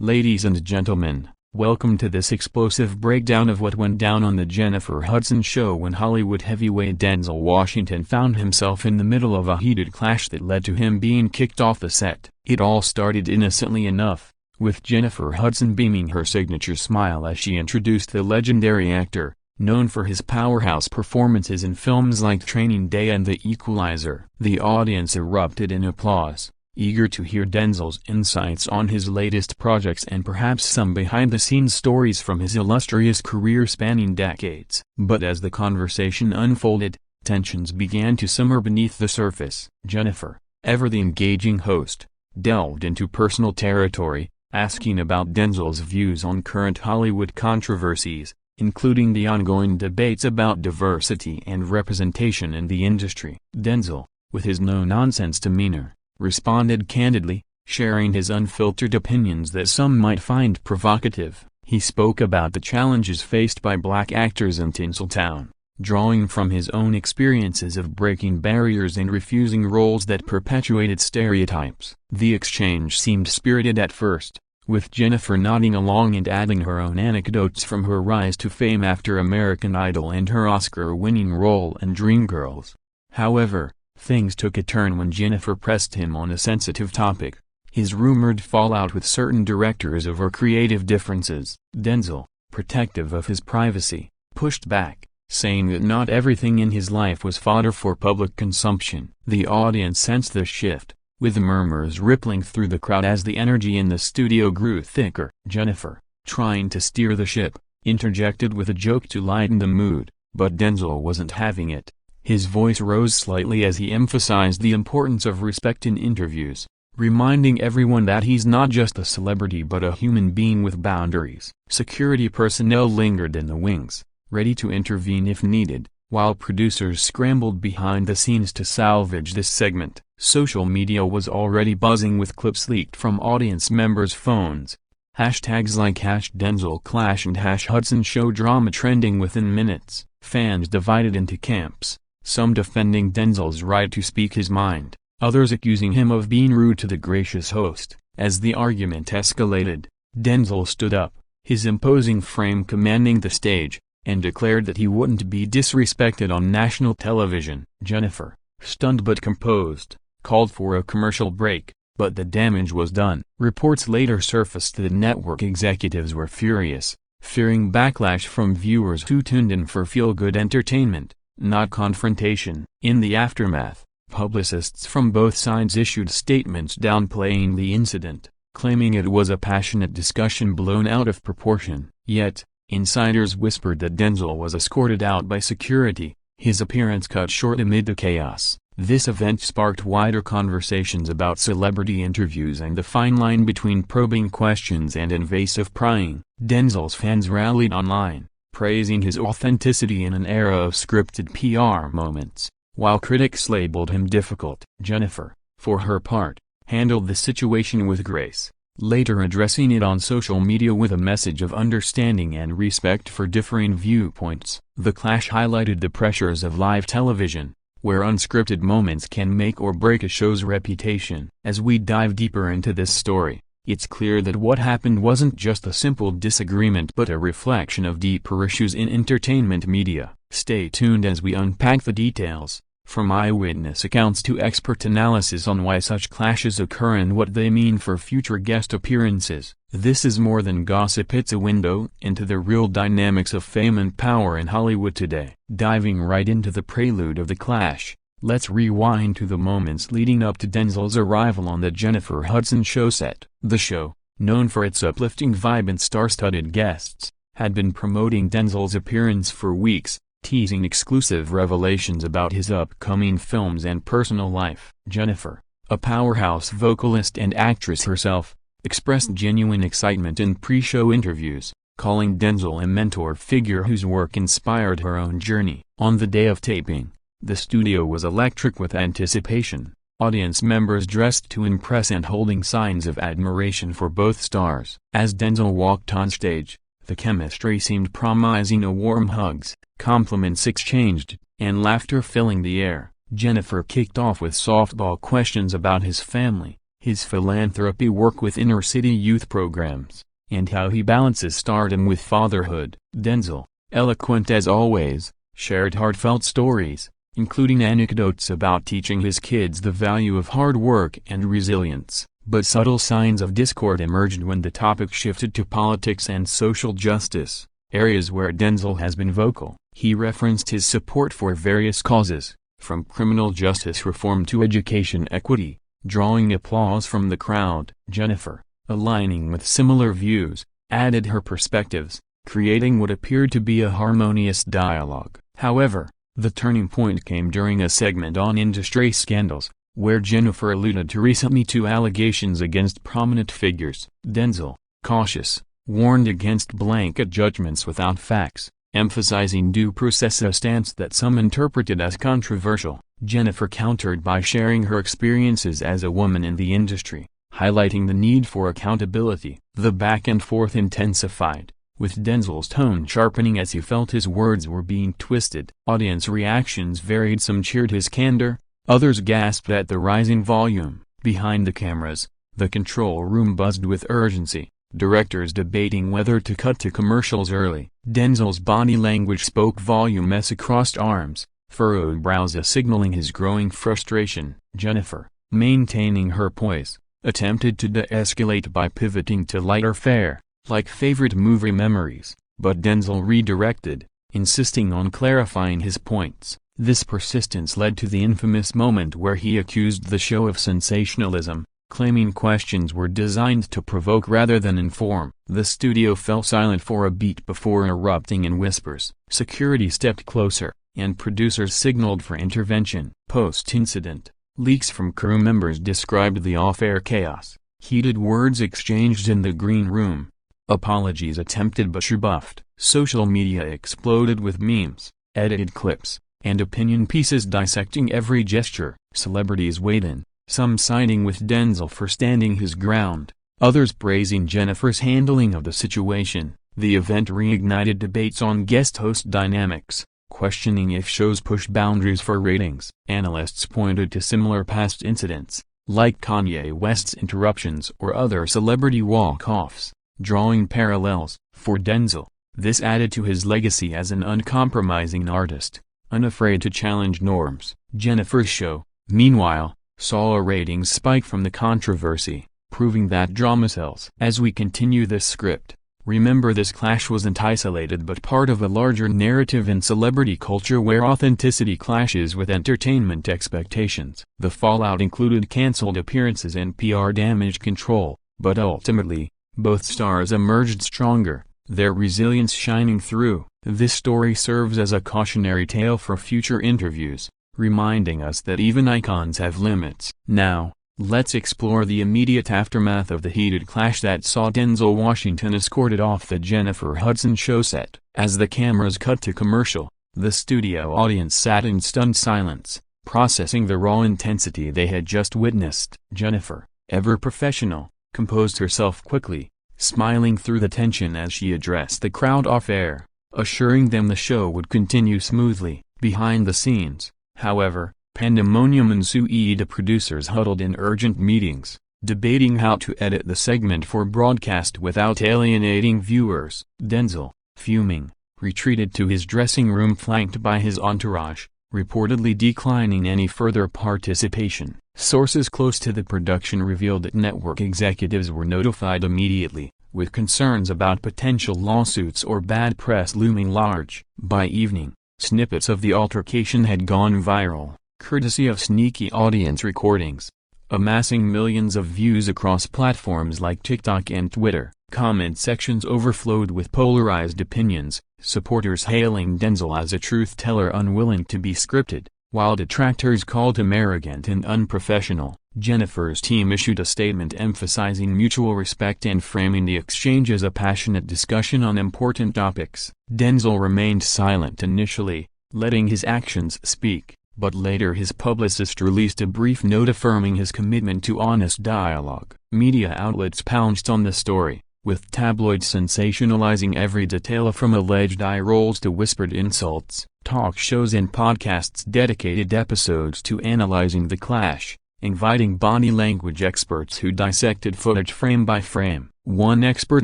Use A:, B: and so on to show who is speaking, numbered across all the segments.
A: Ladies and gentlemen, welcome to this explosive breakdown of what went down on the Jennifer Hudson show when Hollywood heavyweight Denzel Washington found himself in the middle of a heated clash that led to him being kicked off the set. It all started innocently enough, with Jennifer Hudson beaming her signature smile as she introduced the legendary actor, known for his powerhouse performances in films like Training Day and The Equalizer. The audience erupted in applause, eager to hear Denzel's insights on his latest projects and perhaps some behind-the-scenes stories from his illustrious career spanning decades. But as the conversation unfolded, tensions began to simmer beneath the surface. Jennifer, ever the engaging host, delved into personal territory, asking about Denzel's views on current Hollywood controversies, including the ongoing debates about diversity and representation in the industry. Denzel, with his no-nonsense demeanor, responded candidly, sharing his unfiltered opinions that some might find provocative. He spoke about the challenges faced by black actors in Tinseltown, drawing from his own experiences of breaking barriers and refusing roles that perpetuated stereotypes. The exchange seemed spirited at first, with Jennifer nodding along and adding her own anecdotes from her rise to fame after American Idol and her Oscar-winning role in Dreamgirls. However, things took a turn when Jennifer pressed him on a sensitive topic: his rumored fallout with certain directors over creative differences. Denzel, protective of his privacy, pushed back, saying that not everything in his life was fodder for public consumption. The audience sensed the shift, with murmurs rippling through the crowd as the energy in the studio grew thicker. Jennifer, trying to steer the ship, interjected with a joke to lighten the mood, but Denzel wasn't having it. His voice rose slightly as he emphasized the importance of respect in interviews, reminding everyone that he's not just a celebrity but a human being with boundaries. Security personnel lingered in the wings, ready to intervene if needed, while producers scrambled behind the scenes to salvage this segment. Social media was already buzzing with clips leaked from audience members' phones. Hashtags like #DenzelClash and #HudsonShow drama trending within minutes. Fans divided into camps, some defending Denzel's right to speak his mind, others accusing him of being rude to the gracious host. As the argument escalated, Denzel stood up, his imposing frame commanding the stage, and declared that he wouldn't be disrespected on national television. Jennifer, stunned but composed, called for a commercial break, but the damage was done. Reports later surfaced that network executives were furious, fearing backlash from viewers who tuned in for feel-good entertainment, not confrontation. In the aftermath, publicists from both sides issued statements downplaying the incident, claiming it was a passionate discussion blown out of proportion. Yet, insiders whispered that Denzel was escorted out by security, his appearance cut short amid the chaos. This event sparked wider conversations about celebrity interviews and the fine line between probing questions and invasive prying. Denzel's fans rallied online, praising his authenticity in an era of scripted PR moments, while critics labeled him difficult. Jennifer, for her part, handled the situation with grace, later addressing it on social media with a message of understanding and respect for differing viewpoints. The clash highlighted the pressures of live television, where unscripted moments can make or break a show's reputation. As we dive deeper into this story, it's clear that what happened wasn't just a simple disagreement but a reflection of deeper issues in entertainment media. Stay tuned as we unpack the details, from eyewitness accounts to expert analysis on why such clashes occur and what they mean for future guest appearances. This is more than gossip, it's a window into the real dynamics of fame and power in Hollywood today. Diving right into the prelude of the clash, let's rewind to the moments leading up to Denzel's arrival on the Jennifer Hudson show set. The show, known for its uplifting vibe and star-studded guests, had been promoting Denzel's appearance for weeks, teasing exclusive revelations about his upcoming films and personal life. Jennifer, a powerhouse vocalist and actress herself, expressed genuine excitement in pre-show interviews, calling Denzel a mentor figure whose work inspired her own journey. On the day of taping, the studio was electric with anticipation, audience members dressed to impress and holding signs of admiration for both stars. As Denzel walked on stage, the chemistry seemed promising, warm hugs, compliments exchanged, and laughter filling the air. Jennifer kicked off with softball questions about his family, his philanthropy work with inner-city youth programs, and how he balances stardom with fatherhood. Denzel, eloquent as always, shared heartfelt stories, including anecdotes about teaching his kids the value of hard work and resilience. But subtle signs of discord emerged when the topic shifted to politics and social justice, areas where Denzel has been vocal. He referenced his support for various causes, from criminal justice reform to education equity, drawing applause from the crowd. Jennifer, aligning with similar views, added her perspectives, creating what appeared to be a harmonious dialogue. However, the turning point came during a segment on industry scandals, where Jennifer alluded to recent Me Too allegations against prominent figures. Denzel, cautious, warned against blanket judgments without facts, emphasizing due process, a stance that some interpreted as controversial. Jennifer countered by sharing her experiences as a woman in the industry, highlighting the need for accountability. The back and forth intensified, with Denzel's tone sharpening as he felt his words were being twisted. Audience reactions varied. Some cheered his candor, others gasped at the rising volume. Behind the cameras, the control room buzzed with urgency, directors debating whether to cut to commercials early. Denzel's body language spoke volumes across arms, furrowed brows signaling his growing frustration. Jennifer, maintaining her poise, attempted to de-escalate by pivoting to lighter fare, like favorite movie memories, but Denzel redirected, insisting on clarifying his points. This persistence led to the infamous moment where he accused the show of sensationalism, claiming questions were designed to provoke rather than inform. The studio fell silent for a beat before erupting in whispers. Security stepped closer, and producers signaled for intervention. Post-incident, leaks from crew members described the off-air chaos. Heated words exchanged in the green room. Apologies attempted but rebuffed. Social media exploded with memes, edited clips, and opinion pieces dissecting every gesture. Celebrities weighed in, some siding with Denzel for standing his ground, others praising Jennifer's handling of the situation. The event reignited debates on guest-host dynamics, questioning if shows push boundaries for ratings. Analysts pointed to similar past incidents, like Kanye West's interruptions or other celebrity walk-offs, drawing parallels. For Denzel, this added to his legacy as an uncompromising artist, unafraid to challenge norms. Jennifer's show, meanwhile, saw a ratings spike from the controversy, proving that drama sells. As we continue this script, remember this clash wasn't isolated but part of a larger narrative in celebrity culture where authenticity clashes with entertainment expectations. The fallout included cancelled appearances and PR damage control, but ultimately, both stars emerged stronger, their resilience shining through. This story serves as a cautionary tale for future interviews, reminding us that even icons have limits. Now, let's explore the immediate aftermath of the heated clash that saw Denzel Washington escorted off the Jennifer Hudson show set. As the cameras cut to commercial, the studio audience sat in stunned silence, processing the raw intensity they had just witnessed. Jennifer, ever professional, composed herself quickly, smiling through the tension as she addressed the crowd off-air, assuring them the show would continue smoothly. Behind the scenes, however, pandemonium ensued. Producers huddled in urgent meetings, debating how to edit the segment for broadcast without alienating viewers. Denzel, fuming, retreated to his dressing room flanked by his entourage, reportedly declining any further participation. Sources close to the production revealed that network executives were notified immediately, with concerns about potential lawsuits or bad press looming large. By evening, snippets of the altercation had gone viral, courtesy of sneaky audience recordings, amassing millions of views across platforms like TikTok and Twitter. Comment sections overflowed with polarized opinions, supporters hailing Denzel as a truth-teller unwilling to be scripted, while detractors called him arrogant and unprofessional. Jennifer's team issued a statement emphasizing mutual respect and framing the exchange as a passionate discussion on important topics. Denzel remained silent initially, letting his actions speak, but later his publicist released a brief note affirming his commitment to honest dialogue. Media outlets pounced on the story, with tabloids sensationalizing every detail from alleged eye rolls to whispered insults. Talk shows and podcasts dedicated episodes to analyzing the clash, inviting body language experts who dissected footage frame by frame. One expert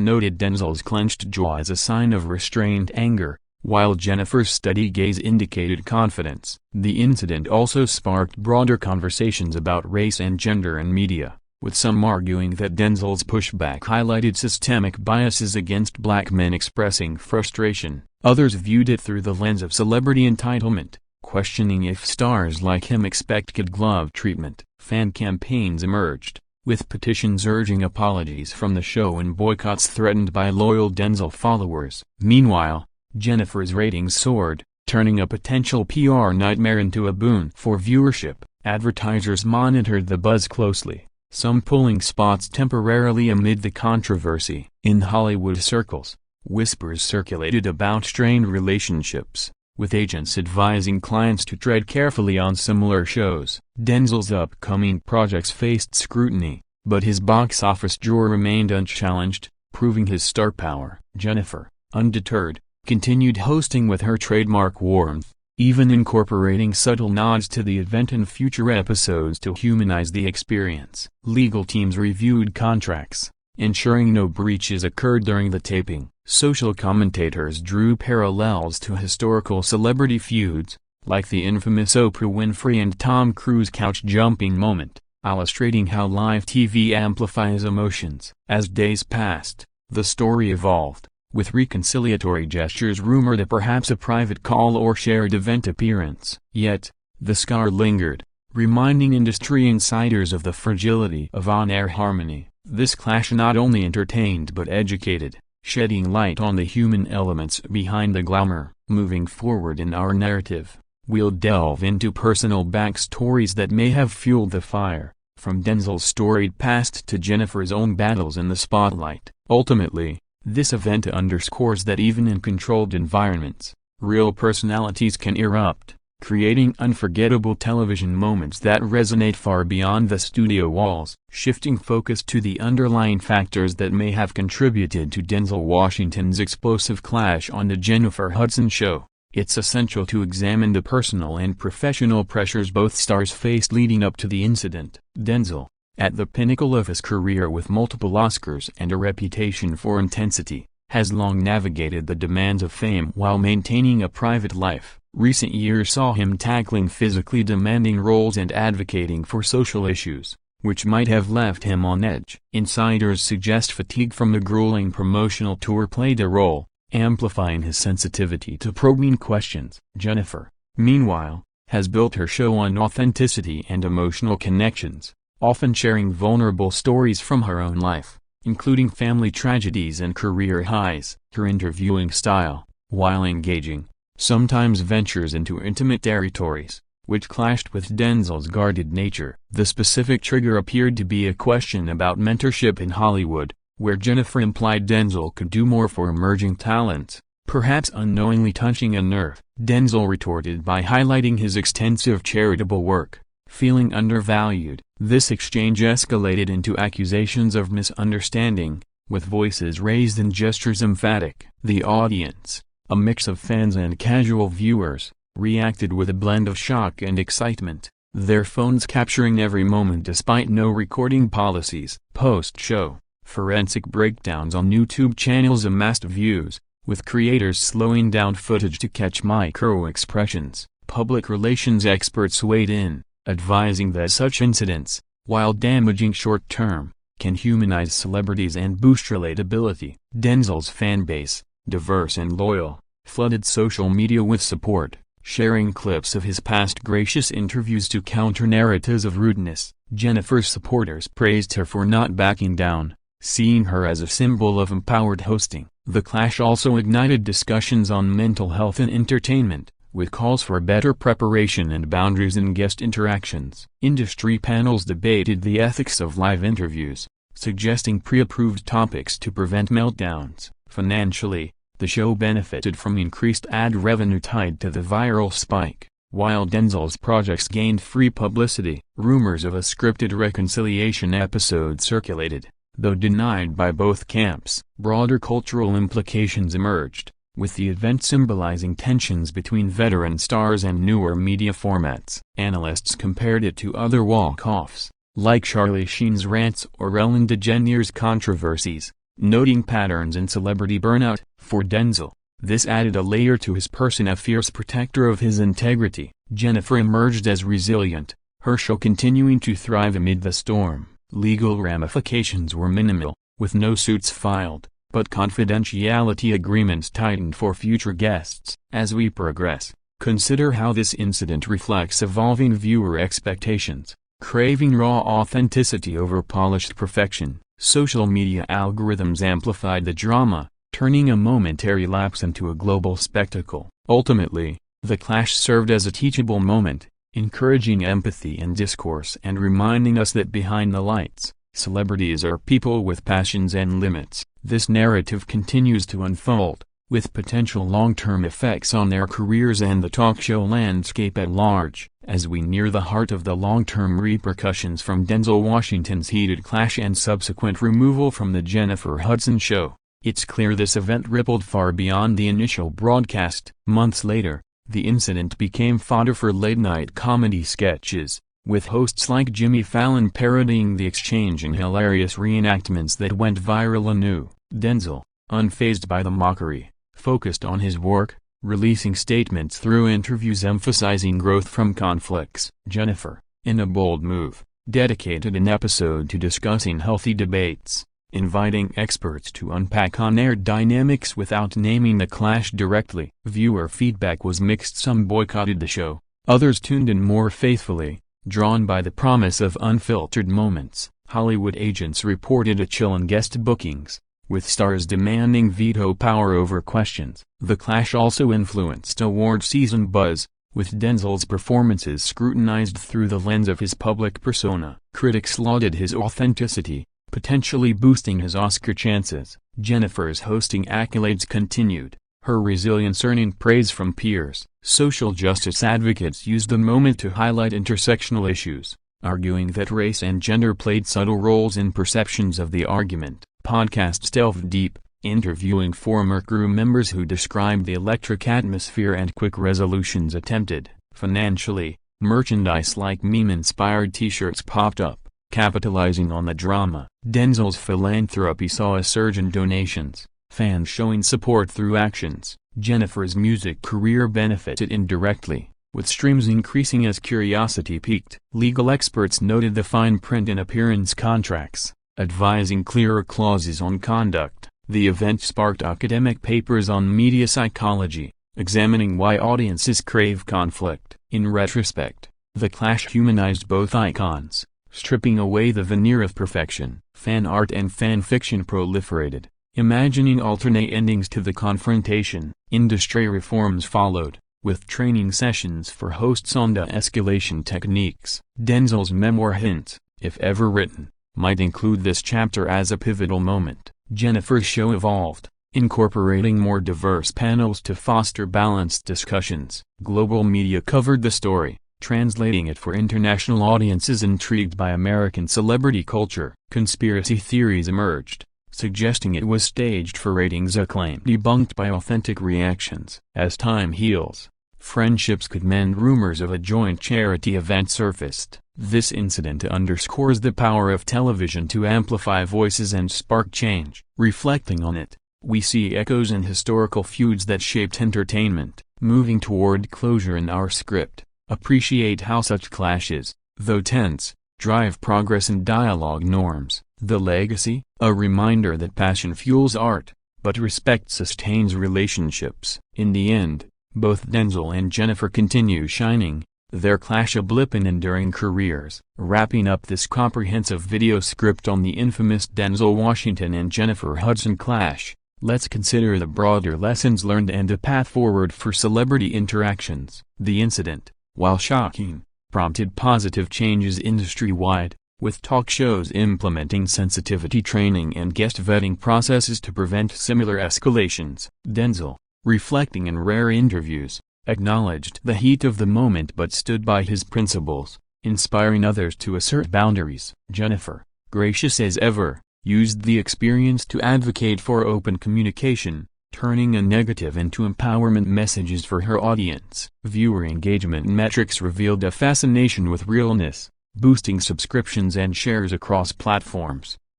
A: noted Denzel's clenched jaw as a sign of restrained anger, while Jennifer's steady gaze indicated confidence. The incident also sparked broader conversations about race and gender in media, with some arguing that Denzel's pushback highlighted systemic biases against black men expressing frustration. Others viewed it through the lens of celebrity entitlement, questioning if stars like him expect kid glove treatment. Fan campaigns emerged, with petitions urging apologies from the show and boycotts threatened by loyal Denzel followers. Meanwhile, Jennifer's ratings soared, turning a potential PR nightmare into a boon for viewership. Advertisers monitored the buzz closely, some pulling spots temporarily amid the controversy. In Hollywood circles, whispers circulated about strained relationships, with agents advising clients to tread carefully on similar shows. Denzel's upcoming projects faced scrutiny, but his box office draw remained unchallenged, proving his star power. Jennifer, undeterred, continued hosting with her trademark warmth, even incorporating subtle nods to the event in future episodes to humanize the experience. Legal teams reviewed contracts, ensuring no breaches occurred during the taping. Social commentators drew parallels to historical celebrity feuds, like the infamous Oprah Winfrey and Tom Cruise couch-jumping moment, illustrating how live TV amplifies emotions. As days passed, the story evolved, with reconciliatory gestures rumored at perhaps a private call or shared event appearance. Yet, the scar lingered, reminding industry insiders of the fragility of on-air harmony. This clash not only entertained but educated, shedding light on the human elements behind the glamour. Moving forward in our narrative, we'll delve into personal backstories that may have fueled the fire, from Denzel's storied past to Jennifer's own battles in the spotlight. Ultimately, this event underscores that even in controlled environments, real personalities can erupt, creating unforgettable television moments that resonate far beyond the studio walls. Shifting focus to the underlying factors that may have contributed to Denzel Washington's explosive clash on The Jennifer Hudson Show, it's essential to examine the personal and professional pressures both stars faced leading up to the incident. Denzel, at the pinnacle of his career with multiple Oscars and a reputation for intensity, has long navigated the demands of fame while maintaining a private life. Recent years saw him tackling physically demanding roles and advocating for social issues, which might have left him on edge. Insiders suggest fatigue from the grueling promotional tour played a role, amplifying his sensitivity to probing questions. Jennifer, meanwhile, has built her show on authenticity and emotional connections, often sharing vulnerable stories from her own life, including family tragedies and career highs. Her interviewing style, while engaging, sometimes ventures into intimate territories, which clashed with Denzel's guarded nature. The specific trigger appeared to be a question about mentorship in Hollywood, where Jennifer implied Denzel could do more for emerging talents, perhaps unknowingly touching a nerve. Denzel retorted by highlighting his extensive charitable work, feeling undervalued. This exchange escalated into accusations of misunderstanding, with voices raised and gestures emphatic. The audience, a mix of fans and casual viewers, reacted with a blend of shock and excitement, their phones capturing every moment despite no recording policies. Post-show, forensic breakdowns on YouTube channels amassed views, with creators slowing down footage to catch micro-expressions. Public relations experts weighed in, advising that such incidents, while damaging short-term, can humanize celebrities and boost relatability. Denzel's fanbase, diverse and loyal, flooded social media with support, sharing clips of his past gracious interviews to counter narratives of rudeness. Jennifer's supporters praised her for not backing down, seeing her as a symbol of empowered hosting. The clash also ignited discussions on mental health and entertainment, with calls for better preparation and boundaries in guest interactions. Industry panels debated the ethics of live interviews, suggesting pre-approved topics to prevent meltdowns. Financially, the show benefited from increased ad revenue tied to the viral spike, while Denzel's projects gained free publicity. Rumors of a scripted reconciliation episode circulated, though denied by both camps. Broader cultural implications emerged, with the event symbolizing tensions between veteran stars and newer media formats. Analysts compared it to other walk-offs, like Charlie Sheen's rants or Ellen DeGeneres' controversies, noting patterns in celebrity burnout. For Denzel, this added a layer to his persona. A fierce protector of his integrity, Jennifer emerged as resilient, her show continuing to thrive amid the storm. Legal ramifications were minimal, with no suits filed, but confidentiality agreements tightened for future guests. As we progress, consider how this incident reflects evolving viewer expectations, craving raw authenticity over polished perfection. Social media algorithms amplified the drama, turning a momentary lapse into a global spectacle. Ultimately, the clash served as a teachable moment, encouraging empathy and discourse and reminding us that behind the lights, celebrities are people with passions and limits. This narrative continues to unfold, with potential long-term effects on their careers and the talk show landscape at large. As we near the heart of the long-term repercussions from Denzel Washington's heated clash and subsequent removal from the Jennifer Hudson Show, it's clear this event rippled far beyond the initial broadcast. Months later, the incident became fodder for late-night comedy sketches, with hosts like Jimmy Fallon parodying the exchange in hilarious reenactments that went viral anew. Denzel, unfazed by the mockery, focused on his work, releasing statements through interviews emphasizing growth from conflicts. Jennifer, in a bold move, dedicated an episode to discussing healthy debates, inviting experts to unpack on-air dynamics without naming the clash directly. Viewer feedback was mixed. Some boycotted the show, others tuned in more faithfully, drawn by the promise of unfiltered moments. Hollywood agents reported a chill in guest bookings, with stars demanding veto power over questions. The clash also influenced award season buzz, with Denzel's performances scrutinized through the lens of his public persona. Critics lauded his authenticity, potentially boosting his Oscar chances. Jennifer's hosting accolades continued, her resilience earning praise from peers. Social justice advocates used the moment to highlight intersectional issues, arguing that race and gender played subtle roles in perceptions of the argument. Podcasts delved deep, interviewing former crew members who described the electric atmosphere and quick resolutions attempted. Financially, merchandise like meme-inspired t-shirts popped up, capitalizing on the drama. Denzel's philanthropy saw a surge in donations, fans showing support through actions. Jennifer's music career benefited indirectly, with streams increasing as curiosity peaked. Legal experts noted the fine print in appearance contracts, advising clearer clauses on conduct. The event sparked academic papers on media psychology, examining why audiences crave conflict. In retrospect, the clash humanized both icons, stripping away the veneer of perfection. Fan art and fan fiction proliferated, imagining alternate endings to the confrontation. Industry reforms followed, with training sessions for hosts on de-escalation techniques. Denzel's memoir hints, if ever written, might include this chapter as a pivotal moment. Jennifer's show evolved, incorporating more diverse panels to foster balanced discussions. Global media covered the story, translating it for international audiences intrigued by American celebrity culture. Conspiracy theories emerged, suggesting it was staged for ratings acclaim. Debunked by authentic reactions. As time heals, friendships could mend. Rumors of a joint charity event surfaced. This incident underscores the power of television to amplify voices and spark change. Reflecting on it, we see echoes in historical feuds that shaped entertainment. Moving toward closure in our script, appreciate how such clashes, though tense, drive progress in dialogue norms. The legacy, a reminder that passion fuels art, but respect sustains relationships. In the end, both Denzel and Jennifer continue shining, their clash a blip in enduring careers. Wrapping up this comprehensive video script on the infamous Denzel Washington and Jennifer Hudson clash, let's consider the broader lessons learned and a path forward for celebrity interactions. The incident, while shocking, prompted positive changes industry-wide, with talk shows implementing sensitivity training and guest vetting processes to prevent similar escalations. Denzel, reflecting in rare interviews, acknowledged the heat of the moment but stood by his principles, inspiring others to assert boundaries. Jennifer, gracious as ever, used the experience to advocate for open communication, turning a negative into empowerment messages for her audience. Viewer engagement metrics revealed a fascination with realness, boosting subscriptions and shares across platforms.